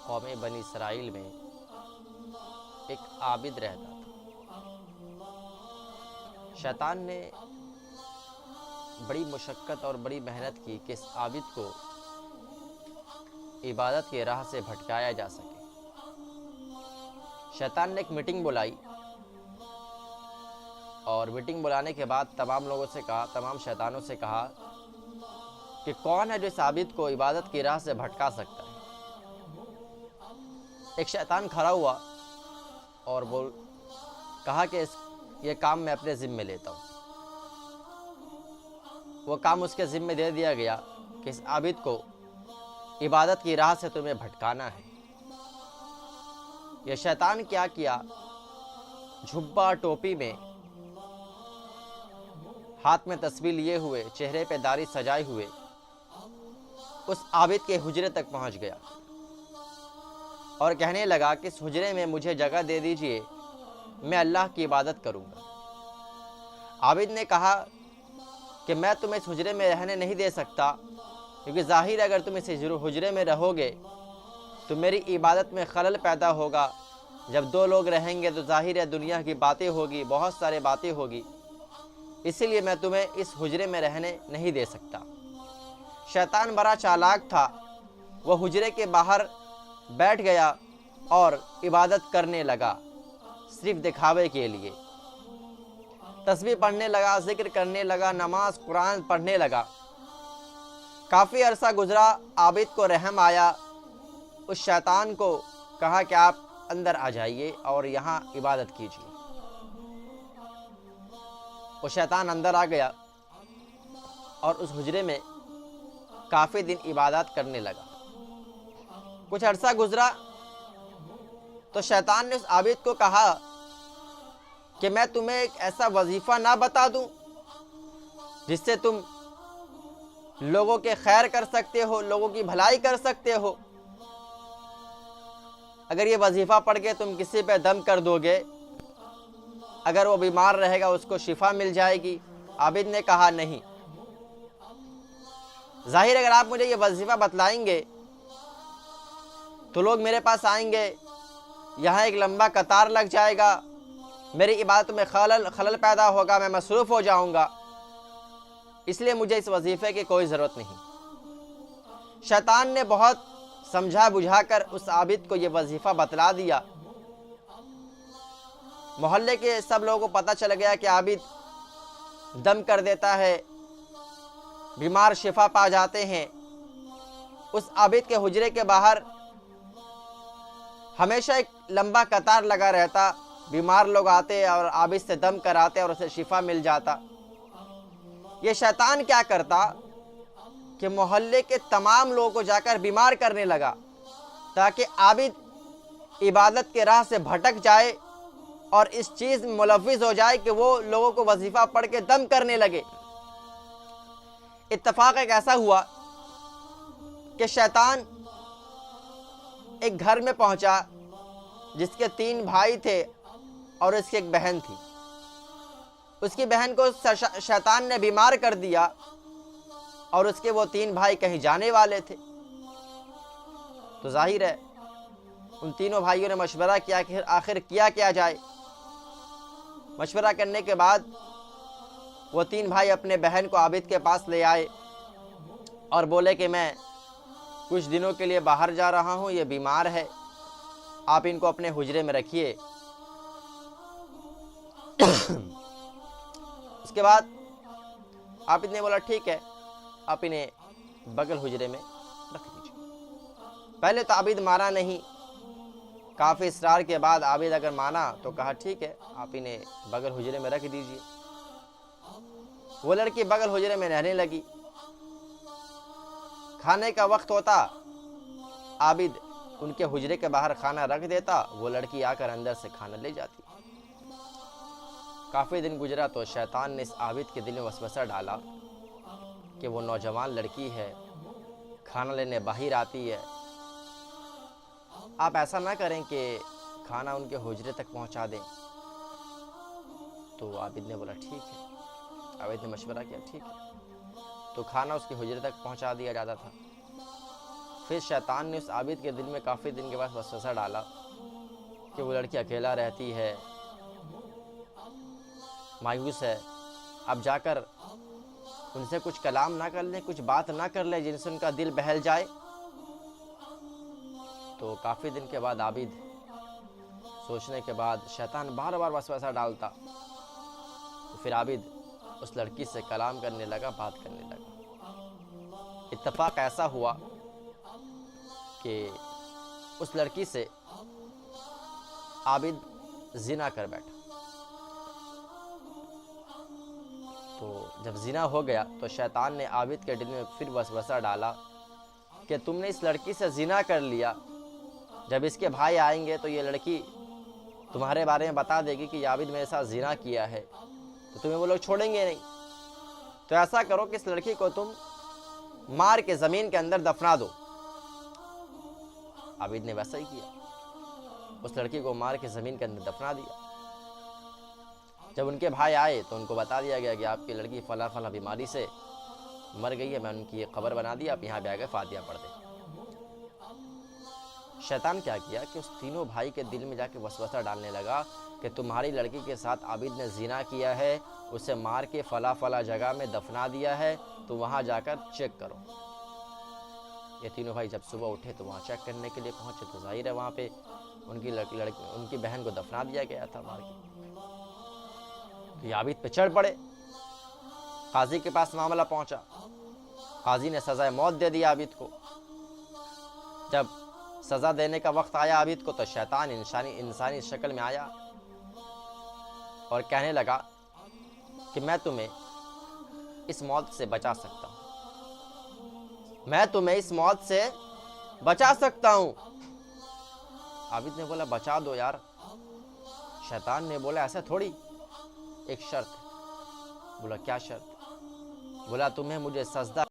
कौम बनी इसराइल में एक आबिद रहता था। शैतान ने बड़ी मुशक्क़त और बड़ी मेहनत की कि इस आबिद को इबादत की राह से भटकाया जा सके। शैतान ने एक मीटिंग बुलाई और मीटिंग बुलाने के बाद तमाम लोगों से कहा, तमाम शैतानों से कहा कि कौन है जो इस आबिद को इबादत की राह से भटका सकता है। एक शैतान खड़ा हुआ और कहा कि ये काम मैं अपने ज़िम्मे लेता हूँ। वो काम उसके ज़िम्मे दे दिया गया कि इस आबिद को इबादत की राह से तुम्हें भटकाना है। ये शैतान क्या किया, झुब्बा टोपी में, हाथ में तस्बीह लिए हुए, चेहरे पे दाढ़ी सजाए हुए उस आबिद के हुजरे तक पहुंच गया और कहने लगा कि इस हुजरे में मुझे जगह दे दीजिए, मैं अल्लाह की इबादत करूंगा। आबिद ने कहा कि मैं तुम्हें इस हुजरे में रहने नहीं दे सकता, क्योंकि ज़ाहिर अगर तुम इस हुजरे में रहोगे तो मेरी इबादत में खलल पैदा होगा। जब दो लोग रहेंगे तो ज़ाहिर है दुनिया की बातें होगी, बहुत सारे बातें होगी, इसीलिए मैं तुम्हें इस हुजरे में रहने नहीं दे सकता। शैतान बड़ा चालाक था, वह हुजरे के बाहर बैठ गया और इबादत करने लगा, सिर्फ दिखावे के लिए। तस्बीह पढ़ने लगा, जिक्र करने लगा, नमाज कुरान पढ़ने लगा। काफ़ी अरसा गुजरा, आबिद को रहम आया। उस शैतान को कहा कि आप अंदर आ जाइए और यहाँ इबादत कीजिए। वो शैतान अंदर आ गया और उस हुजरे में काफ़ी दिन इबादत करने लगा। कुछ अरसा गुजरा तो शैतान ने उस आबिद को कहा कि मैं तुम्हें एक ऐसा वजीफ़ा ना बता दूं जिससे तुम लोगों के खैर कर सकते हो, लोगों की भलाई कर सकते हो। अगर ये वजीफ़ा पढ़ के तुम किसी पे दम कर दोगे, अगर वो बीमार रहेगा उसको शिफा मिल जाएगी। आबिद ने कहा नहीं, जाहिर अगर आप मुझे ये वजीफ़ा बतलाएंगे तो लोग मेरे पास आएंगे, यहाँ एक लंबा कतार लग जाएगा, मेरी इबादत में खलल पैदा होगा, मैं मसरूफ़ हो जाऊँगा, इसलिए मुझे इस वजीफ़े की कोई ज़रूरत नहीं। शैतान ने बहुत समझा बुझाकर उस आबिद को ये वजीफ़ा बतला दिया। मोहल्ले के सब लोगों को पता चल गया कि आबिद दम कर देता है, बीमार शिफा पा जाते हैं। उस आबिद के हुजरे के बाहर हमेशा एक लंबा कतार लगा रहता, बीमार लोग आते और आबिद से दम कराते और उसे शिफा मिल जाता। ये शैतान क्या करता कि मोहल्ले के तमाम लोगों को जाकर बीमार करने लगा, ताकि आबिद इबादत के राह से भटक जाए और इस चीज़ में मुलव्विज़ हो जाए कि वो लोगों को वजीफ़ा पढ़ के दम करने लगे। इत्तफाक एक ऐसा हुआ कि शैतान एक घर में पहुंचा जिसके 3 भाई थे और उसकी एक बहन थी। उसकी बहन को शैतान ने बीमार कर दिया और उसके वो 3 भाई कहीं जाने वाले थे। तो जाहिर है उन तीनों भाइयों ने मशवरा किया कि आखिर किया क्या जाए। मशवरा करने के बाद वो 3 भाई अपने बहन को आबिद के पास ले आए और बोले कि मैं कुछ दिनों के लिए बाहर जा रहा हूँ, ये बीमार है, आप इनको अपने हुजरे में रखिए। उसके बाद आबिद ने बोला ठीक है, आप इन्हें बगल हुजरे में रख दीजिए। पहले तो आबिद माना नहीं, काफ़ी इसरार के बाद आबिद अगर माना तो कहा ठीक है, आप इन्हें बगल हुजरे में रख दीजिए। वो लड़की बगल हुजरे में रहने लगी। खाने का वक्त होता, आबिद उनके हुजरे के बाहर खाना रख देता, वो लड़की आकर अंदर से खाना ले जाती। काफ़ी दिन गुजरा तो शैतान ने इस आबिद के दिल में वसवसा डाला कि वो नौजवान लड़की है, खाना लेने बाहर आती है, आप ऐसा ना करें कि खाना उनके हुजरे तक पहुंचा दें। तो आबिद ने बोला ठीक है। आबिद ने मशवरा किया ठीक है, तो खाना उसके हुजरे तक पहुंचा दिया जाता था। फिर शैतान ने उस आबिद के दिल में काफ़ी दिन के बाद वसवसा डाला कि वो लड़की अकेला रहती है, मायूस है, अब जाकर उनसे कुछ कलाम ना कर ले, कुछ बात ना कर ले जिनसे उनका दिल बहल जाए। तो काफ़ी दिन के बाद आबिद सोचने के बाद शैतान बार बार वसवसा डालता, तो फिर आबिद उस लड़की से कलाम करने लगा, बात करने लगा। इत्तेफाक ऐसा हुआ कि उस लड़की से आबिद जिना कर बैठा। तो जब जिना हो गया तो शैतान ने आबिद के दिल में फिर वसवसा डाला कि तुमने इस लड़की से जिना कर लिया, जब इसके भाई आएंगे तो ये लड़की तुम्हारे बारे में बता देगी कि आबिद मेरे साथ जिना किया है, तो तुम्हें वो लोग छोड़ेंगे नहीं। तो ऐसा करो कि इस लड़की को तुम मार के ज़मीन के अंदर दफना दो। आबिद ने वैसा ही किया, उस लड़की को मार के ज़मीन के अंदर दफना दिया। जब उनके भाई आए तो उनको बता दिया गया कि आपकी लड़की फला फला बीमारी से मर गई है, मैं उनकी खबर बना दी, आप यहाँ पे आकर फातिहा पढ़ दें। शैतान क्या किया कि उस तीनों भाई के दिल में जाके वसवसा डालने लगा कि तुम्हारी लड़की के साथ आबिद ने जिना किया है, उसे मार के फला फला जगह में दफना दिया है, तो वहाँ जाकर चेक करो। ये तीनों भाई जब सुबह उठे तो वहाँ चेक करने के लिए पहुँचे, तो जाहिर है वहाँ पे उनकी बहन को दफना दिया गया था मार के। तो ये आबिद पे चढ़ पड़े, काजी के पास मामला पहुँचा, काजी ने सज़ाए मौत दे दी आबिद को। जब सज़ा देने का वक्त आया आबिद को, तो शैतान इंसानी शक्ल में आया और कहने लगा कि मैं तुम्हें इस मौत से बचा सकता हूँ, मैं तुम्हें इस मौत से बचा सकता हूँ। आबिद ने बोला बचा दो यार। शैतान ने बोला ऐसा थोड़ी, एक शर्त। बोला क्या शर्त? बोला तुम्हें मुझे सजदा